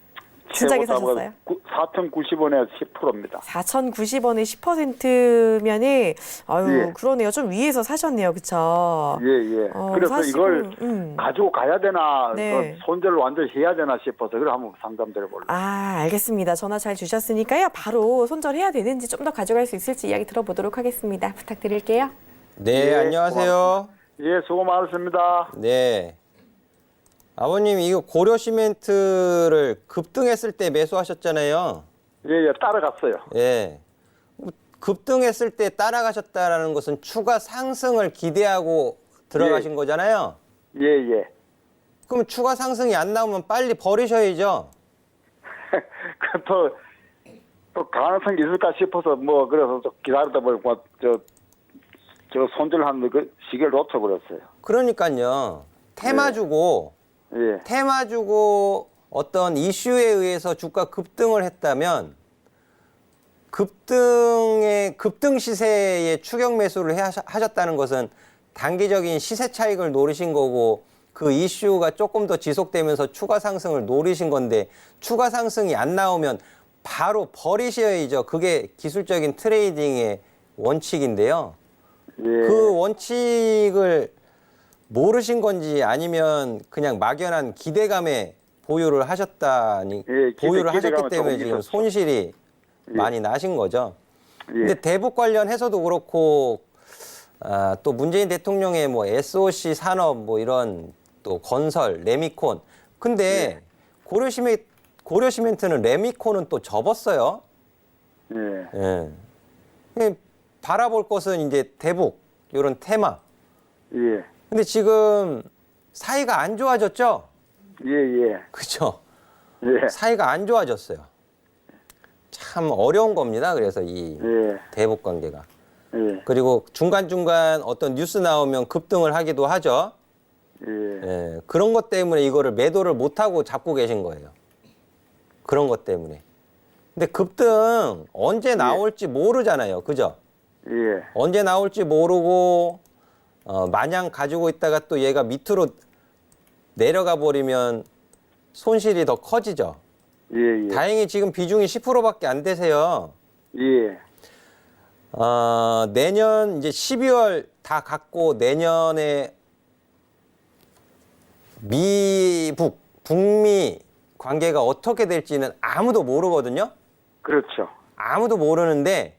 진짜게 최고 사셨어요? 4,090원에 10%입니다. 4,090원에 10%면은 아유, 예. 그러네요. 좀 위에서 사셨네요. 그쵸? 예, 예. 그래서 사실은, 이걸 가지고 가야 되나, 네. 그 손절을 완전히 해야 되나 싶어서 그래 한번 상담 드려볼래요. 아, 알겠습니다. 전화 잘 주셨으니까요. 바로 손절해야 되는지 좀 더 가져갈 수 있을지 이야기 들어보도록 하겠습니다. 부탁드릴게요. 네, 예, 안녕하세요. 예, 수고 많으십니다. 네. 아버님, 이거 고려시멘트를 급등했을 때 매수하셨잖아요. 예, 예, 따라갔어요. 예. 급등했을 때 따라가셨다라는 것은 추가 상승을 기대하고 들어가신 거잖아요. 예, 예. 그럼 추가 상승이 안 나오면 빨리 버리셔야죠. 또 가능성이 있을까 싶어서 뭐 그래서 좀 기다리다 보니까 저 손절하는 그 시기를 놓쳐버렸어요. 그러니까요. 테마 주고 예, 테마 주고 어떤 이슈에 의해서 주가 급등을 했다면 급등 시세에 추격 매수를 하셨다는 것은 단기적인 시세 차익을 노리신 거고, 그 이슈가 조금 더 지속되면서 추가 상승을 노리신 건데, 추가 상승이 안 나오면 바로 버리셔야죠. 그게 기술적인 트레이딩의 원칙인데요. 예. 그 원칙을 모르신 건지 아니면 그냥 막연한 기대감에 보유를 하셨다니, 예, 보유를 하셨기 기대감은 때문에 조금 지금 있었죠. 손실이 예. 많이 나신 거죠. 예. 근데 대북 관련해서도 그렇고, 또 문재인 대통령의 뭐 SOC 산업 뭐 이런 또 건설, 레미콘. 근데 고려시멘트는 레미콘은 또 접었어요. 예. 예. 바라볼 것은 이제 대북, 이런 테마. 예. 근데 지금 사이가 안 좋아졌죠? 예, 예. 그죠? 예. 사이가 안 좋아졌어요. 참 어려운 겁니다. 그래서 이 예. 대북 관계가. 예. 그리고 중간중간 어떤 뉴스 나오면 급등을 하기도 하죠. 예. 예, 그런 것 때문에 이거를 매도를 못하고 잡고 계신 거예요. 그런 것 때문에. 근데 급등 언제 나올지 모르잖아요. 그죠? 예. 언제 나올지 모르고 마냥 가지고 있다가 또 얘가 밑으로 내려가 버리면 손실이 더 커지죠. 예. 예. 다행히 지금 비중이 10%밖에 안 되세요. 예. 내년 이제 12월 다 갖고 내년에 북미 관계가 어떻게 될지는 아무도 모르거든요. 그렇죠. 아무도 모르는데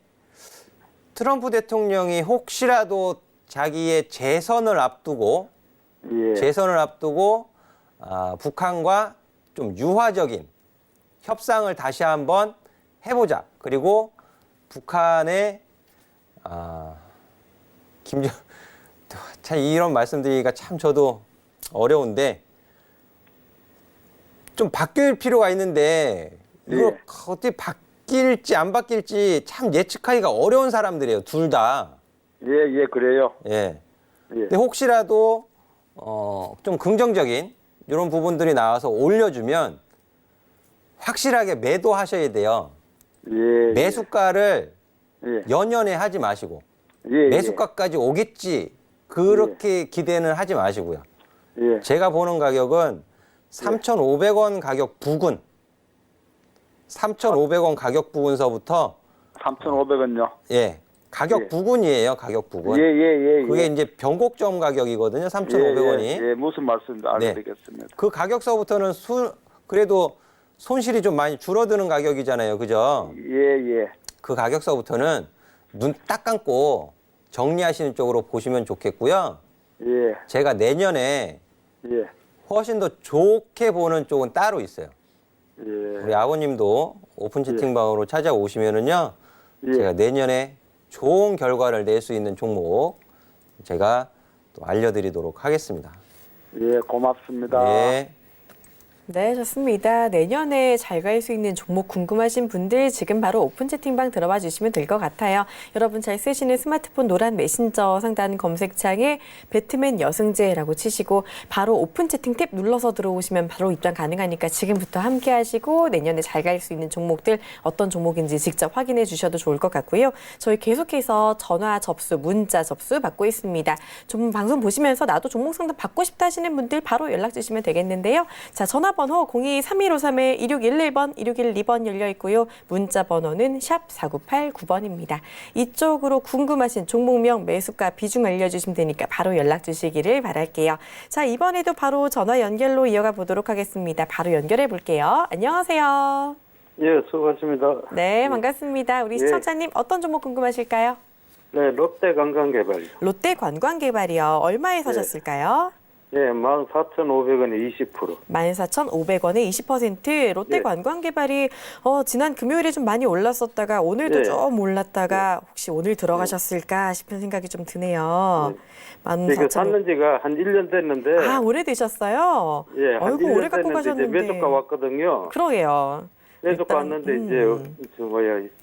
트럼프 대통령이 혹시라도 자기의 재선을 앞두고 예. 북한과 좀 유화적인 협상을 다시 한번 해보자. 그리고 북한의 참 이런 말씀드리기가 참 저도 어려운데 좀 바뀔 필요가 있는데 이거 예. 어떻게 바뀔지 안 바뀔지 참 예측하기가 어려운 사람들이에요. 둘 다. 예, 그래요. 예. 예. 근데 혹시라도 좀 긍정적인 이런 부분들이 나와서 올려주면 확실하게 매도하셔야 돼요. 예. 매수가를 예. 연연해 하지 마시고 예. 매수가까지 오겠지 그렇게 기대는 하지 마시고요. 예. 제가 보는 가격은 3,500원 가격 부근 3,500원 가격 부근서부터 3,500원요. 예 가격 예. 부근이에요. 가격 부근. 예. 그게 이제 변곡점 가격이거든요. 3,500원이. 예, 무슨 말씀인지 알겠습니다. 그 가격서부터는 그래도 손실이 좀 많이 줄어드는 가격이잖아요. 그죠? 예. 그 가격서부터는 눈 딱 감고 정리하시는 쪽으로 보시면 좋겠고요. 예. 제가 내년에 예. 훨씬 더 좋게 보는 쪽은 따로 있어요. 예. 우리 아버님도 오픈 채팅방으로 찾아오시면은요. 예. 제가 내년에 좋은 결과를 낼 수 있는 종목 제가 또 알려드리도록 하겠습니다. 예, 고맙습니다. 네. 네, 좋습니다. 내년에 잘 갈 수 있는 종목 궁금하신 분들 지금 바로 오픈 채팅방 들어와 주시면 될 것 같아요. 여러분 잘 쓰시는 스마트폰 노란 메신저 상단 검색창에 배트맨 여승재라고 치시고 바로 오픈 채팅 탭 눌러서 들어오시면 바로 입장 가능하니까 지금부터 함께 하시고 내년에 잘 갈 수 있는 종목들 어떤 종목인지 직접 확인해 주셔도 좋을 것 같고요. 저희 계속해서 전화 접수, 문자 접수 받고 있습니다. 좀 방송 보시면서 나도 종목 상담 받고 싶다 하시는 분들 바로 연락 주시면 되겠는데요. 자, 전화번호 02-3153-2611번, 2612번 열려 있고요. 문자 번호는 샵 4989번입니다. 이쪽으로 궁금하신 종목명, 매수가, 비중 알려주시면 되니까 바로 연락 주시기를 바랄게요. 자, 이번에도 바로 전화 연결로 이어가 보도록 하겠습니다. 바로 연결해 볼게요. 안녕하세요. 예, 수고하십니다. 네, 반갑습니다. 우리 시청자님 어떤 종목 궁금하실까요? 네, 롯데 관광개발이요. 롯데 관광개발이요. 얼마에 사셨을까요? 예, 14,500원에 20%. 14,500원에 20%. 롯데 예. 관광개발이 지난 금요일에 좀 많이 올랐었다가 오늘도 예. 좀 올랐다가 혹시 오늘 들어가셨을까 싶은 생각이 좀 드네요. 이거 14,500원. 샀는 지가 한 1년 됐는데. 아, 오래되셨어요? 예, 한 아이고, 1년 오래 갖고 됐는데 이제 가셨는데. 매수가 왔거든요. 그러게요. 매수가 일단, 왔는데 이제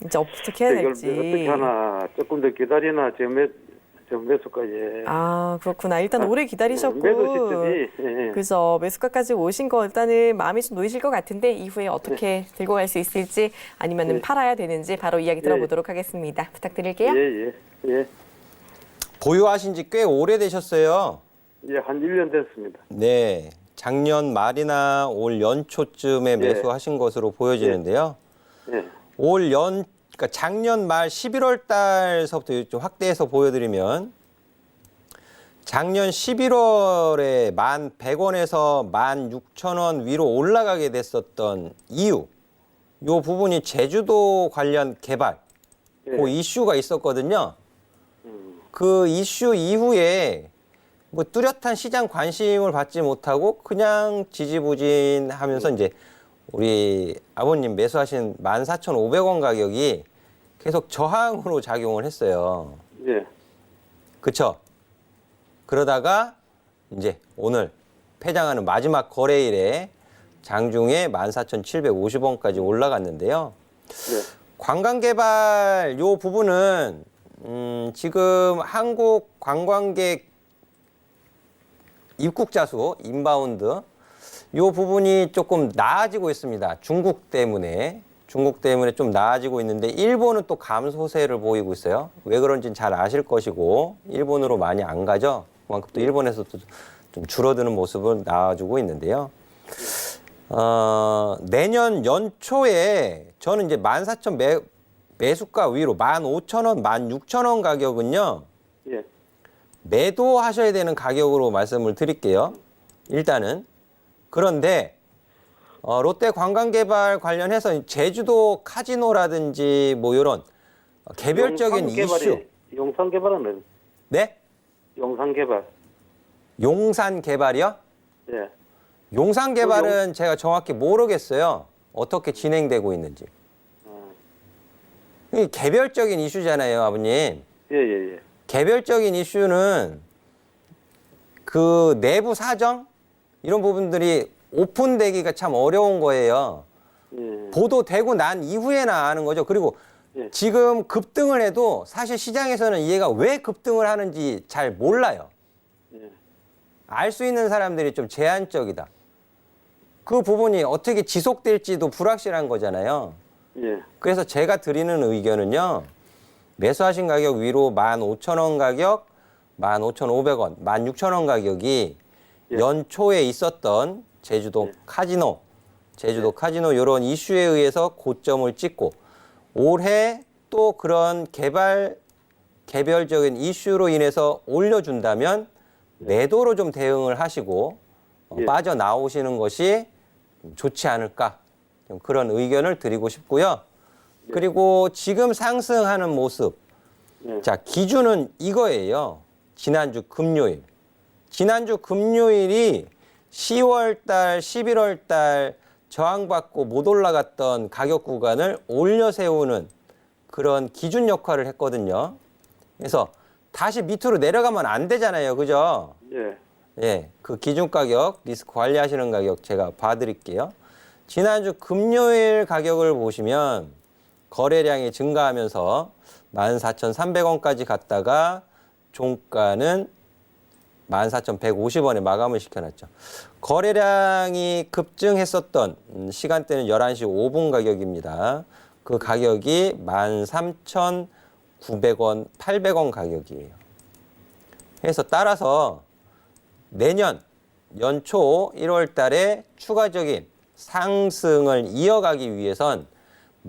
이제 어떻게 해야 이걸 될지. 어떻게 하나 조금 더 기다리나 지금 매수까지. 아, 그렇구나. 일단 오래 기다리셨고. 매도 시점이 예. 그래서 매수가까지 오신 거 일단은 마음이 좀 놓이실 것 같은데 이후에 어떻게 들고 갈 수 있을지 아니면은 팔아야 되는지 바로 이야기 들어보도록 하겠습니다. 부탁드릴게요. 예. 보유하신 지 꽤 오래되셨어요. 예, 한 1년 됐습니다. 네. 작년 말이나 올 연초쯤에 매수하신 것으로 보여지는데요. 예. 그러니까 작년 말 11월 달서부터 좀 확대해서 보여드리면 작년 11월에 1,100원에서 16,000원 위로 올라가게 됐었던 이유, 요 부분이 제주도 관련 개발, 그 이슈가 있었거든요. 그 이슈 이후에 뭐 뚜렷한 시장 관심을 받지 못하고 그냥 지지부진하면서 이제 우리 아버님 매수하신 14,500원 가격이 계속 저항으로 작용을 했어요. 예. 그쵸? 그러다가 이제 오늘 폐장하는 마지막 거래일에 장중에 14,750원까지 올라갔는데요. 네. 관광개발 요 부분은 지금 한국 관광객 입국자 수, 인바운드 요 부분이 조금 나아지고 있습니다. 중국 때문에 좀 나아지고 있는데 일본은 또 감소세를 보이고 있어요. 왜 그런지는 잘 아실 것이고 일본으로 많이 안 가죠. 그만큼 또 일본에서도 좀 줄어드는 모습을 나와주고 있는데요. 내년 연초에 저는 이제 14,000 매수가 위로 15,000원, 16,000원 가격은요. 예. 매도하셔야 되는 가격으로 말씀을 드릴게요. 일단은. 그런데 롯데 관광개발 관련해서 제주도 카지노라든지 뭐 이런 개별적인 이슈. 용산 개발은 네? 용산개발. 용산 개발이요? 예. 용산 개발은 제가 정확히 모르겠어요. 어떻게 진행되고 있는지. 이게 개별적인 이슈잖아요, 아버님. 예. 개별적인 이슈는 그 내부 사정 이런 부분들이 오픈되기가 참 어려운 거예요. 예. 보도되고 난 이후에나 아는 거죠. 그리고 예. 지금 급등을 해도 사실 시장에서는 얘가 왜 급등을 하는지 잘 몰라요. 예. 알 수 있는 사람들이 좀 제한적이다. 그 부분이 어떻게 지속될지도 불확실한 거잖아요. 예. 그래서 제가 드리는 의견은요. 매수하신 가격 위로 15,000원 가격, 15,500원, 16,000원 가격이 예. 연초에 있었던 제주도 예. 카지노, 이런 이슈에 의해서 고점을 찍고 올해 또 그런 개별적인 이슈로 인해서 올려준다면 매도로 좀 대응을 하시고 예. 빠져나오시는 것이 좋지 않을까 좀 그런 의견을 드리고 싶고요. 그리고 지금 상승하는 모습, 예. 자 기준은 이거예요. 지난주 금요일이 10월 달, 11월 달 저항받고 못 올라갔던 가격 구간을 올려 세우는 그런 기준 역할을 했거든요. 그래서 다시 밑으로 내려가면 안 되잖아요. 그죠? 예. 예, 그 기준 가격, 리스크 관리하시는 가격 제가 봐드릴게요. 지난주 금요일 가격을 보시면 거래량이 증가하면서 14,300원까지 갔다가 종가는 14,150원에 마감을 시켜놨죠. 거래량이 급증했었던 시간대는 11시 5분 가격입니다. 그 가격이 13,900원, 800원 가격이에요. 그래서 따라서 내년 연초 1월 달에 추가적인 상승을 이어가기 위해선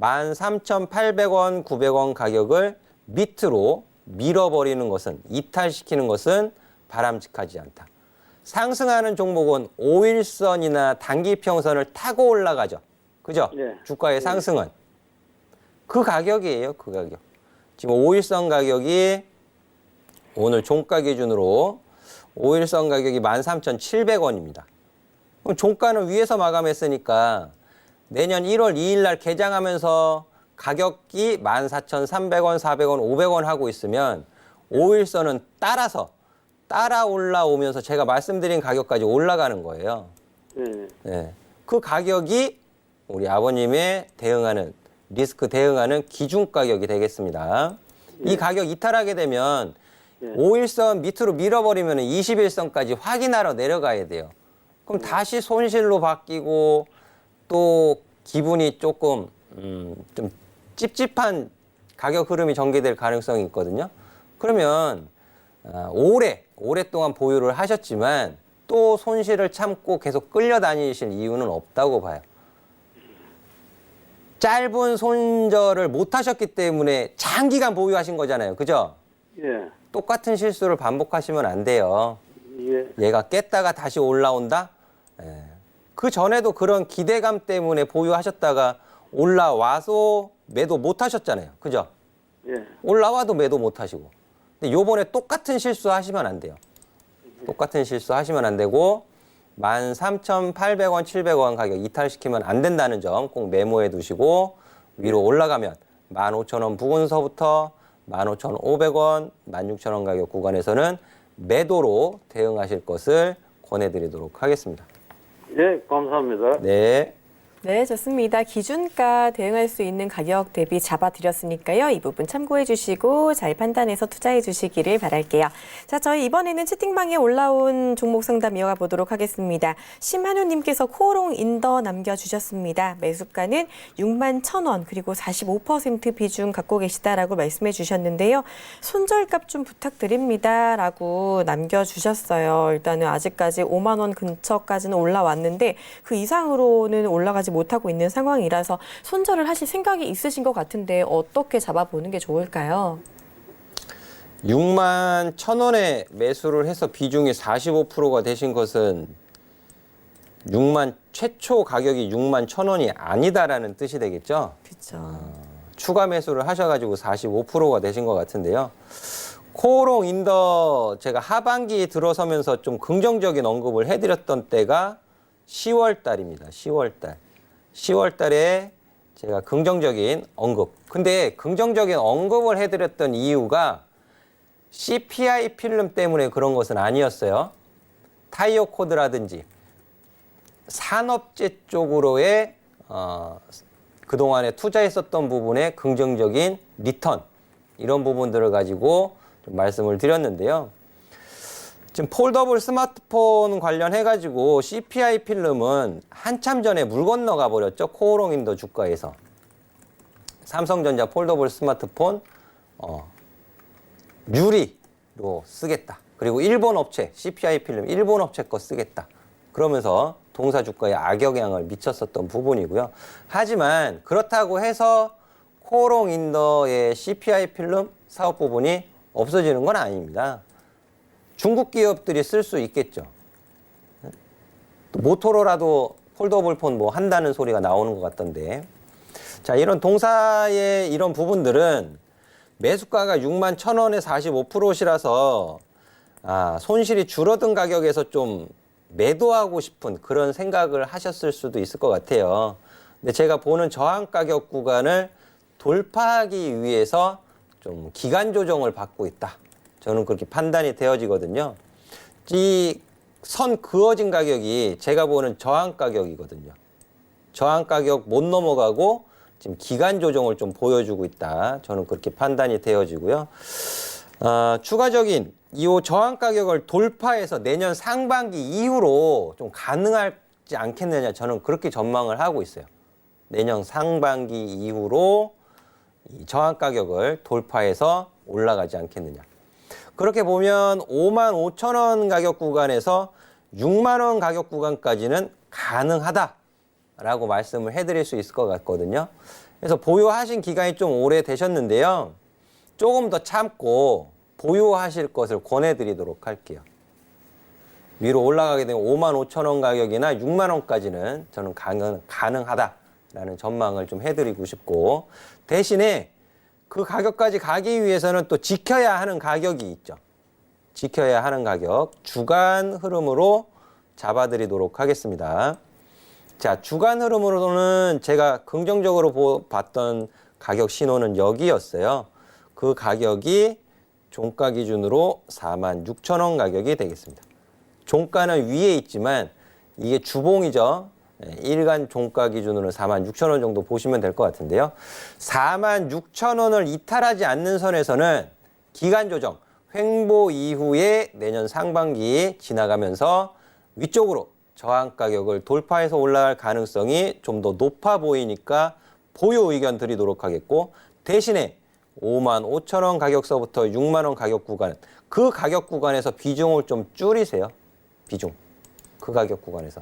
13,800원, 900원 가격을 밑으로 밀어버리는 것은, 이탈시키는 것은 바람직하지 않다. 상승하는 종목은 5일선이나 단기평선을 타고 올라가죠. 그죠? 예. 주가의 상승은. 그 가격이에요. 그 가격. 지금 5일선 가격이 오늘 종가 기준으로 5일선 가격이 13,700원입니다. 그럼 종가는 위에서 마감했으니까 내년 1월 2일 날 개장하면서 가격이 14,300원, 400원, 500원 하고 있으면 5일선은 따라 올라오면서 제가 말씀드린 가격까지 올라가는 거예요. 예. 네. 그 가격이 우리 아버님의 리스크 대응하는 기준 가격이 되겠습니다. 이 가격 이탈하게 되면 5일선 밑으로 밀어버리면 21선까지 확인하러 내려가야 돼요. 그럼 다시 손실로 바뀌고 또 기분이 조금 좀 찝찝한 가격 흐름이 전개될 가능성이 있거든요. 그러면 오랫동안 보유를 하셨지만 또 손실을 참고 계속 끌려다니실 이유는 없다고 봐요. 짧은 손절을 못 하셨기 때문에 장기간 보유하신 거잖아요. 그죠? 예. 똑같은 실수를 반복하시면 안 돼요. 예. 얘가 깼다가 다시 올라온다? 예. 그 전에도 그런 기대감 때문에 보유하셨다가 올라와서 매도 못 하셨잖아요. 그죠? 예. 올라와도 매도 못 하시고. 근데 요번에 똑같은 실수 하시면 안 돼요. 똑같은 실수 하시면 안 되고 13,800원, 700원 가격 이탈시키면 안 된다는 점 꼭 메모해 두시고 위로 올라가면 15,000원 부근서부터 15,500원, 16,000원 가격 구간에서는 매도로 대응하실 것을 권해드리도록 하겠습니다. 예, 감사합니다. 네. 네, 좋습니다. 기준가 대응할 수 있는 가격 대비 잡아드렸으니까요. 이 부분 참고해 주시고 잘 판단해서 투자해 주시기를 바랄게요. 자, 저희 이번에는 채팅방에 올라온 종목 상담 이어가 보도록 하겠습니다. 심한우님께서 코오롱 인더 남겨주셨습니다. 매수가는 61,000원 그리고 45% 비중 갖고 계시다라고 말씀해 주셨는데요. 손절값 좀 부탁드립니다 라고 남겨주셨어요. 일단은 아직까지 5만 원 근처까지는 올라왔는데 그 이상으로는 올라가지 못하고 있는 상황이라서 손절을 하실 생각이 있으신 것 같은데 어떻게 잡아보는 게 좋을까요? 61,000원에 매수를 해서 비중이 45%가 되신 것은 최초 가격이 61,000원이 아니다라는 뜻이 되겠죠? 그렇죠. 추가 매수를 하셔가지고 45%가 되신 것 같은데요. 코오롱 인더 제가 하반기에 들어서면서 좀 긍정적인 언급을 해드렸던 때가 10월 달입니다. 10월 달. 10월 달에 제가 긍정적인 언급. 근데 긍정적인 언급을 해드렸던 이유가 CPI 필름 때문에 그런 것은 아니었어요. 타이어 코드라든지 산업재 쪽으로의 그동안에 투자했었던 부분의 긍정적인 리턴 이런 부분들을 가지고 좀 말씀을 드렸는데요. 지금 폴더블 스마트폰 관련해 가지고 CPI 필름은 한참 전에 물 건너가 버렸죠. 코오롱 인더 주가에서. 삼성전자 폴더블 스마트폰 유리로 쓰겠다. 그리고 일본 업체 CPI 필름 일본 업체 거 쓰겠다. 그러면서 동사 주가에 악영향을 미쳤었던 부분이고요. 하지만 그렇다고 해서 코오롱 인더의 CPI 필름 사업 부분이 없어지는 건 아닙니다. 중국 기업들이 쓸 수 있겠죠. 또 모토로라도 폴더블 폰 뭐 한다는 소리가 나오는 것 같던데. 자, 이런 동사의 이런 부분들은 매수가가 61,000원에 45%시라서 손실이 줄어든 가격에서 좀 매도하고 싶은 그런 생각을 하셨을 수도 있을 것 같아요. 근데 제가 보는 저항 가격 구간을 돌파하기 위해서 좀 기간 조정을 받고 있다. 저는 그렇게 판단이 되어지거든요. 이 선 그어진 가격이 제가 보는 저항 가격이거든요. 저항 가격 못 넘어가고 지금 기간 조정을 좀 보여주고 있다. 저는 그렇게 판단이 되어지고요. 추가적인 이 저항 가격을 돌파해서 내년 상반기 이후로 좀 가능하지 않겠느냐. 저는 그렇게 전망을 하고 있어요. 내년 상반기 이후로 이 저항 가격을 돌파해서 올라가지 않겠느냐. 그렇게 보면 55,000원 가격 구간에서 6만 원 가격 구간까지는 가능하다라고 말씀을 해드릴 수 있을 것 같거든요. 그래서 보유하신 기간이 좀 오래 되셨는데요. 조금 더 참고 보유하실 것을 권해드리도록 할게요. 위로 올라가게 되면 55,000원 가격이나 6만 원까지는 저는 가능하다라는 전망을 좀 해드리고 싶고, 대신에 그 가격까지 가기 위해서는 또 지켜야 하는 가격이 있죠. 지켜야 하는 가격, 주간 흐름으로 잡아드리도록 하겠습니다. 자, 주간 흐름으로는 제가 긍정적으로 봤던 가격 신호는 여기였어요. 그 가격이 종가 기준으로 46,000원 가격이 되겠습니다. 종가는 위에 있지만 이게 주봉이죠. 일간 종가 기준으로 46,000원 정도 보시면 될 것 같은데요. 46,000원을 이탈하지 않는 선에서는 기간 조정, 횡보 이후에 내년 상반기 지나가면서 위쪽으로 저항 가격을 돌파해서 올라갈 가능성이 좀 더 높아 보이니까 보유 의견 드리도록 하겠고, 대신에 55,000원 가격서부터 6만 원 가격 구간, 그 가격 구간에서 비중을 좀 줄이세요. 비중. 그 가격 구간에서.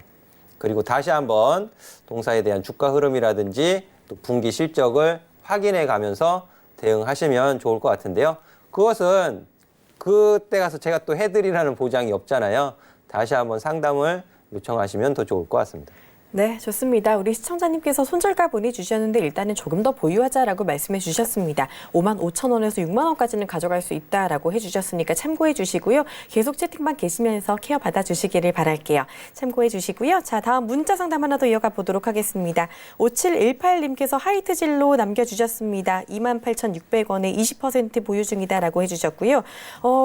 그리고 다시 한번 동사에 대한 주가 흐름이라든지 또 분기 실적을 확인해 가면서 대응하시면 좋을 것 같은데요. 그것은 그때 가서 제가 또 해드리라는 보장이 없잖아요. 다시 한번 상담을 요청하시면 더 좋을 것 같습니다. 네, 좋습니다. 우리 시청자님께서 손절가 보내주셨는데 일단은 조금 더 보유하자라고 말씀해 주셨습니다. 55,000원에서 6만 원까지는 가져갈 수 있다라고 해주셨으니까 참고해 주시고요. 계속 채팅방 계시면서 케어 받아주시기를 바랄게요. 참고해 주시고요. 자, 다음 문자 상담 하나 더 이어가 보도록 하겠습니다. 5718님께서 하이트 진로 남겨주셨습니다. 28,600원에 20% 보유 중이다라고 해주셨고요.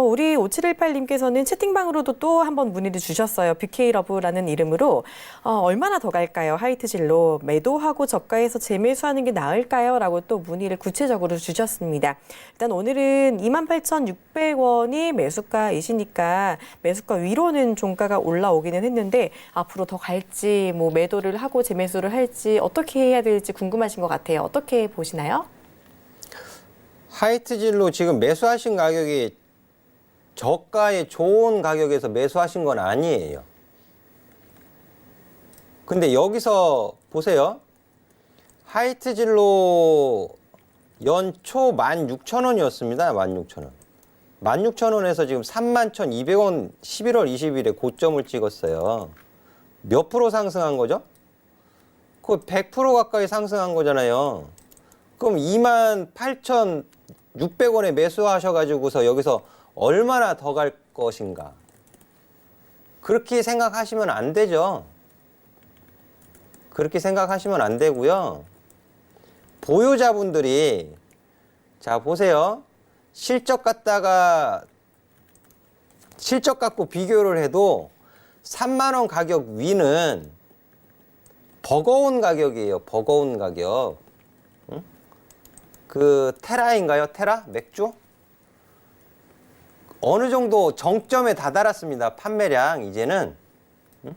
우리 5718님께서는 채팅방으로도 또 한번 문의를 주셨어요. BK러브라는 이름으로 얼마나 더 갈까요? 하이트 진로 매도하고 저가에서 재매수하는 게 나을까요? 라고 또 문의를 구체적으로 주셨습니다. 일단 오늘은 28,600원이 매수가이시니까 매수가 위로는 종가가 올라오기는 했는데 앞으로 더 갈지 뭐 매도를 하고 재매수를 할지 어떻게 해야 될지 궁금하신 것 같아요. 어떻게 보시나요? 하이트 진로 지금 매수하신 가격이 저가에 좋은 가격에서 매수하신 건 아니에요. 근데 여기서 보세요. 하이트 진로 연초 16,000원이었습니다. 16,000원. 16,000원에서 지금 31,200원 11월 20일에 고점을 찍었어요. 몇 프로 상승한 거죠? 거의 100% 가까이 상승한 거잖아요. 그럼 28,600원에 매수하셔가지고서 여기서 얼마나 더 갈 것인가. 그렇게 생각하시면 안 되죠. 그렇게 생각하시면 안 되고요. 보유자분들이 자 보세요. 실적 갖고 비교를 해도 3만 원 가격 위는 버거운 가격이에요. 버거운 가격. 응? 그 테라인가요? 테라? 맥주? 어느 정도 정점에 다다랐습니다. 판매량 이제는. 응?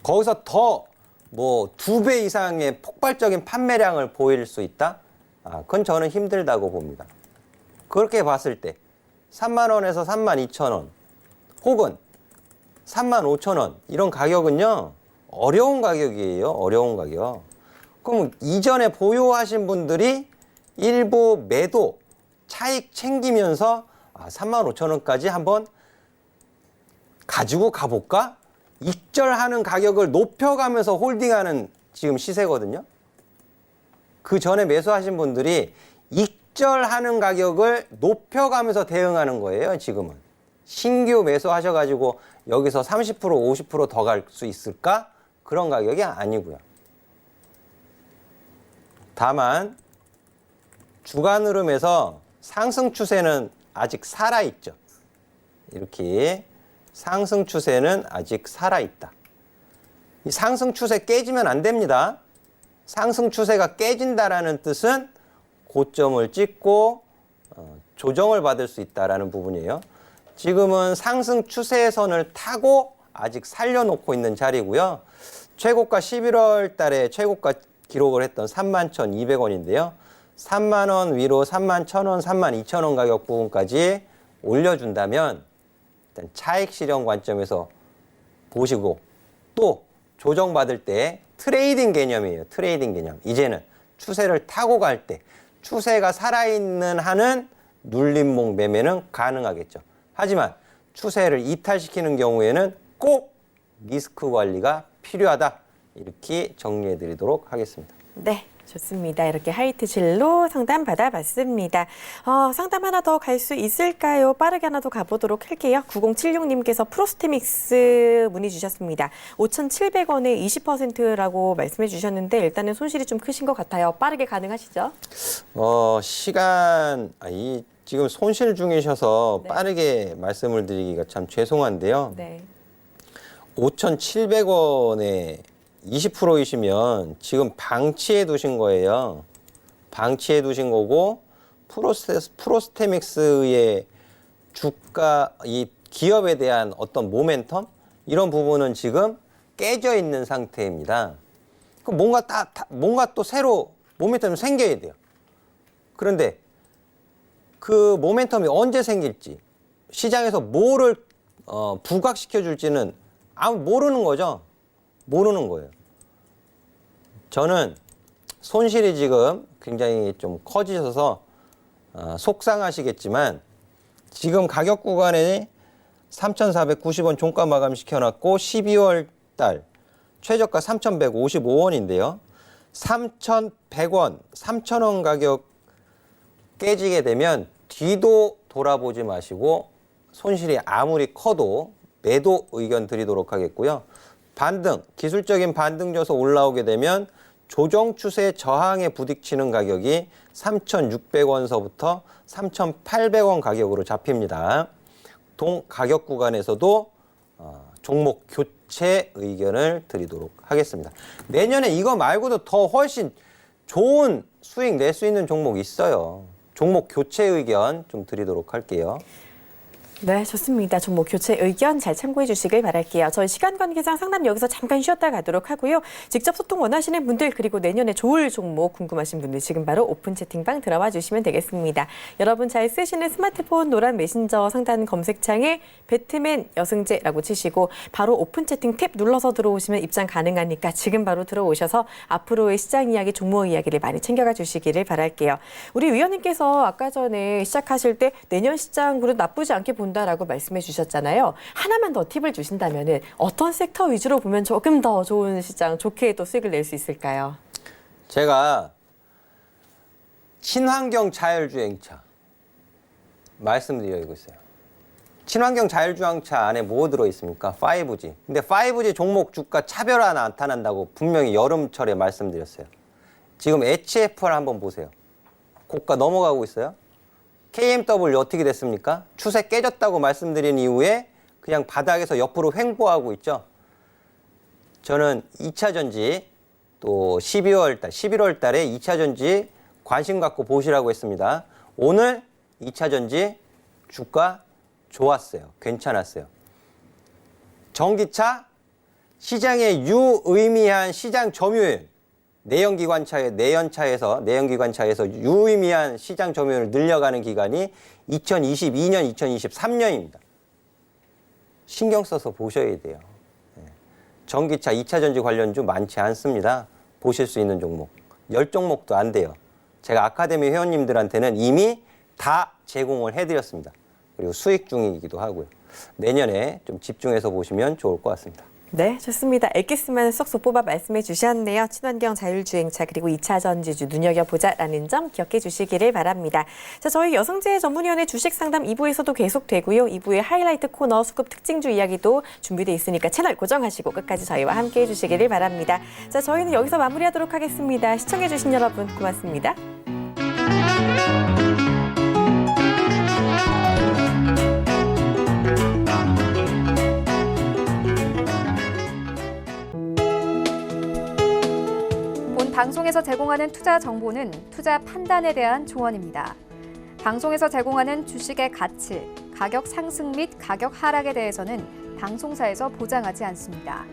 거기서 더 뭐 2배 이상의 폭발적인 판매량을 보일 수 있다? 그건 저는 힘들다고 봅니다. 그렇게 봤을 때 3만 원에서 3만 2천 원 혹은 3만 5천 원 이런 가격은요. 어려운 가격이에요. 어려운 가격. 그럼 이전에 보유하신 분들이 일부 매도 차익 챙기면서 3만 5천 원까지 한번 가지고 가볼까? 익절하는 가격을 높여가면서 홀딩하는 지금 시세거든요. 그 전에 매수하신 분들이 익절하는 가격을 높여가면서 대응하는 거예요. 지금은. 신규 매수하셔가지고 여기서 30% 50% 더 갈 수 있을까? 그런 가격이 아니고요. 다만 주간 흐름에서 상승 추세는 아직 살아있죠. 이렇게 상승 추세는 아직 살아있다. 이 상승 추세 깨지면 안 됩니다. 상승 추세가 깨진다라는 뜻은 고점을 찍고 조정을 받을 수 있다라는 부분이에요. 지금은 상승 추세선을 타고 아직 살려놓고 있는 자리고요. 최고가 11월 달에 최고가 기록을 했던 31,200원인데요. 3만 원 위로 3만 1,000원, 3만 2,000원 가격 부분까지 올려준다면 일단 차익 실현 관점에서 보시고 또 조정받을 때 트레이딩 개념이에요. 트레이딩 개념. 이제는 추세를 타고 갈 때 추세가 살아있는 한은 눌림목 매매는 가능하겠죠. 하지만 추세를 이탈시키는 경우에는 꼭 리스크 관리가 필요하다. 이렇게 정리해 드리도록 하겠습니다. 네. 좋습니다. 이렇게 하이트 질로 상담 받아봤습니다. 상담 하나 더 갈 수 있을까요? 빠르게 하나 더 가보도록 할게요. 9076님께서 프로스테믹스 문의 주셨습니다. 5,700원에 20%라고 말씀해 주셨는데 일단은 손실이 좀 크신 것 같아요. 빠르게 가능하시죠? 지금 손실 중이셔서 네. 빠르게 말씀을 드리기가 참 죄송한데요. 네. 5,700원에 20%이시면 지금 방치해 두신 거예요. 방치해 두신 거고 프로스테믹스의 주가 이 기업에 대한 어떤 모멘텀 이런 부분은 지금 깨져 있는 상태입니다. 그럼 뭔가 또 새로 모멘텀이 생겨야 돼요. 그런데 그 모멘텀이 언제 생길지 시장에서 뭐를 부각시켜 줄지는 모르는 거죠. 모르는 거예요. 저는 손실이 지금 굉장히 좀 커지셔서 속상하시겠지만 지금 가격 구간에 3,490원 종가 마감 시켜놨고 12월 달 최저가 3,155원인데요. 3,100원, 3,000원 가격 깨지게 되면 뒤도 돌아보지 마시고 손실이 아무리 커도 매도 의견 드리도록 하겠고요. 반등, 기술적인 반등 줘서 올라오게 되면 조정 추세 저항에 부딪히는 가격이 3,600원서부터 3,800원 가격으로 잡힙니다. 동 가격 구간에서도 종목 교체 의견을 드리도록 하겠습니다. 내년에 이거 말고도 더 훨씬 좋은 수익 낼 수 있는 종목이 있어요. 종목 교체 의견 좀 드리도록 할게요. 네, 좋습니다. 종목 교체 의견 잘 참고해 주시길 바랄게요. 저희 시간 관계상 상담 여기서 잠깐 쉬었다 가도록 하고요. 직접 소통 원하시는 분들 그리고 내년에 좋을 종목 궁금하신 분들 지금 바로 오픈 채팅방 들어와 주시면 되겠습니다. 여러분 잘 쓰시는 스마트폰 노란 메신저 상단 검색창에 배트맨 여승재라고 치시고 바로 오픈 채팅 탭 눌러서 들어오시면 입장 가능하니까 지금 바로 들어오셔서 앞으로의 시장 이야기, 종목 이야기를 많이 챙겨가 주시기를 바랄게요. 우리 위원님께서 아까 전에 시작하실 때 내년 시장 그래도 나쁘지 않게 본다라고 말씀해 주셨잖아요. 하나만 더 팁을 주신다면 어떤 섹터 위주로 보면 조금 더 좋은 시장, 좋게 또 수익을 낼 수 있을까요? 제가 친환경 자율주행차 말씀드리고 있어요. 친환경 자율주행차 안에 뭐 들어있습니까? 5G. 근데 5G 종목 주가 차별화 나타난다고 분명히 여름철에 말씀드렸어요. 지금 HFR 한번 보세요. 고가 넘어가고 있어요. KMW 어떻게 됐습니까? 추세 깨졌다고 말씀드린 이후에 그냥 바닥에서 옆으로 횡보하고 있죠. 저는 2차 전지 또 11월 달에 2차 전지 관심 갖고 보시라고 했습니다. 오늘 2차 전지 주가 좋았어요. 괜찮았어요. 전기차 시장의 유의미한 시장 점유율, 내연기관차에서 유의미한 시장 점유율을 늘려가는 기간이 2022년, 2023년입니다. 신경 써서 보셔야 돼요. 전기차 2차 전지 관련주 많지 않습니다. 보실 수 있는 종목. 10종목도 안 돼요. 제가 아카데미 회원님들한테는 이미 다 제공을 해드렸습니다. 그리고 수익 중이기도 하고요. 내년에 좀 집중해서 보시면 좋을 것 같습니다. 네, 좋습니다. 엑기스만 쏙쏙 뽑아 말씀해 주셨네요. 친환경 자율주행차 그리고 2차 전지주 눈여겨보자라는 점 기억해 주시기를 바랍니다. 자, 저희 여성재 전문위원회 주식 상담 2부에서도 계속되고요. 2부의 하이라이트 코너 수급 특징주 이야기도 준비돼 있으니까 채널 고정하시고 끝까지 저희와 함께해 주시기를 바랍니다. 자, 저희는 여기서 마무리하도록 하겠습니다. 시청해 주신 여러분 고맙습니다. 방송에서 제공하는 투자 정보는 투자 판단에 대한 조언입니다. 방송에서 제공하는 주식의 가치, 가격 상승 및 가격 하락에 대해서는 방송사에서 보장하지 않습니다.